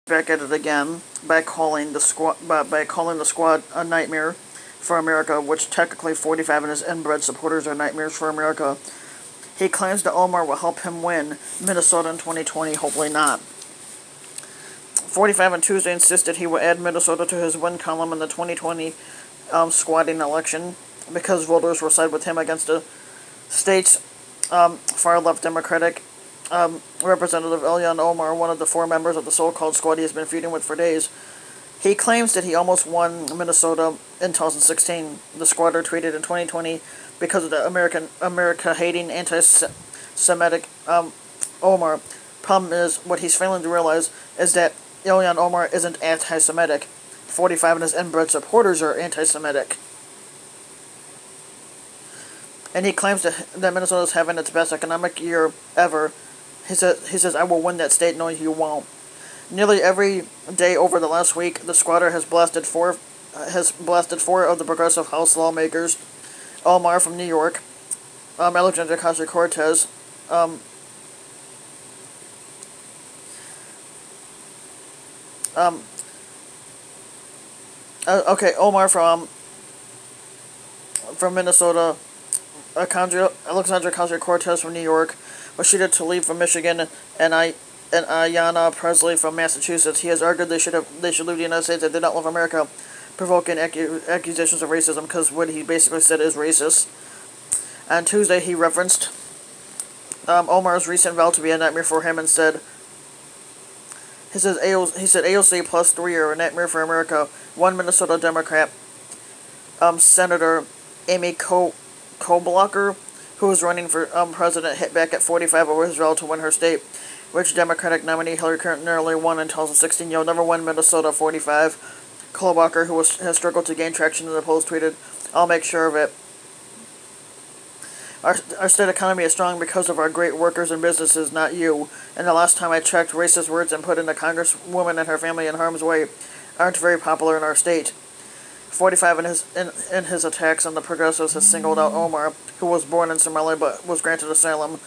back at it again by calling the squad a nightmare for America, which technically 45 and his inbred supporters are nightmares for America. He claims that Omar will help him win Minnesota in 2020. Hopefully not. 45 on Tuesday insisted he will add Minnesota to his win column in the 2020 squatting election because voters will side with him against the state's far-left Democratic Representative Ilhan Omar, one of the 4 members of the so-called squad he has been feuding with for days. He claims that he almost won Minnesota in 2016. The squatter tweeted in 2020 because of the America-hating, anti-Semitic Omar. Problem is, what he's failing to realize is that Ilhan Omar isn't anti-Semitic. 45 and his inbred supporters are anti-Semitic. And he claims that Minnesota is having its best economic year ever. He says, I will win that state. No, you won't. Nearly every day over the last week, the squatter has blasted four of the progressive House lawmakers. Omar from New York, Alexandria Ocasio-Cortez, Omar from Minnesota, Alexandria Ocasio-Cortez from New York, Rashida Tlaib from Michigan, and Ayanna Pressley from Massachusetts. He has argued they should leave the United States and did not love America, provoking accusations of racism because what he basically said is racist. On Tuesday, he referenced Omar's recent vow to be a nightmare for him and said, he said AOC plus 3 are a nightmare for America. One Minnesota Democrat, Senator Amy Klobuchar, who was running for president, hit back at 45 over his vow to win her state, which Democratic nominee Hillary Clinton nearly won in 2016. You'll never win Minnesota 45. Klobuchar, who has struggled to gain traction in the polls, tweeted, I'll make sure of it. Our state economy is strong because of our great workers and businesses, not you. And the last time I checked, racist words and putting a congresswoman and her family in harm's way aren't very popular in our state. 45 in his attacks on the progressives has singled out Omar, who was born in Somalia but was granted asylum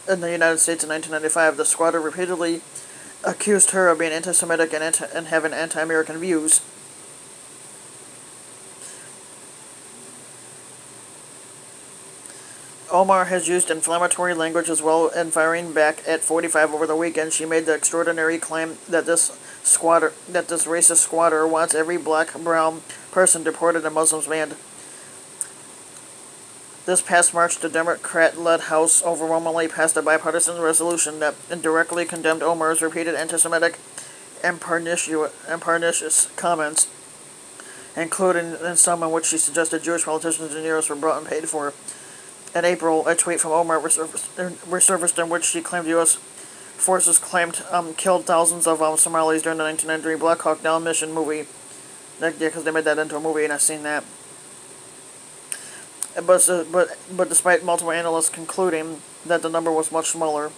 in the United States in 1995. The squatter repeatedly accused her of being anti-Semitic and having anti-American views. Omar has used inflammatory language as well in firing back at 45 over the weekend. She made the extraordinary claim that this racist squatter wants every black, brown person deported and Muslims banned. This past March, the Democrat-led House overwhelmingly passed a bipartisan resolution that indirectly condemned Omar's repeated anti-Semitic and pernicious comments, including in some in which she suggested Jewish politicians and heroes were brought and paid for. In April, a tweet from Omar resurfaced in which she claimed U.S. forces killed thousands of Somalis during the 1993 Black Hawk Down mission movie. Yeah, because they made that into a movie, and I've seen that. But despite multiple analysts concluding that the number was much smaller.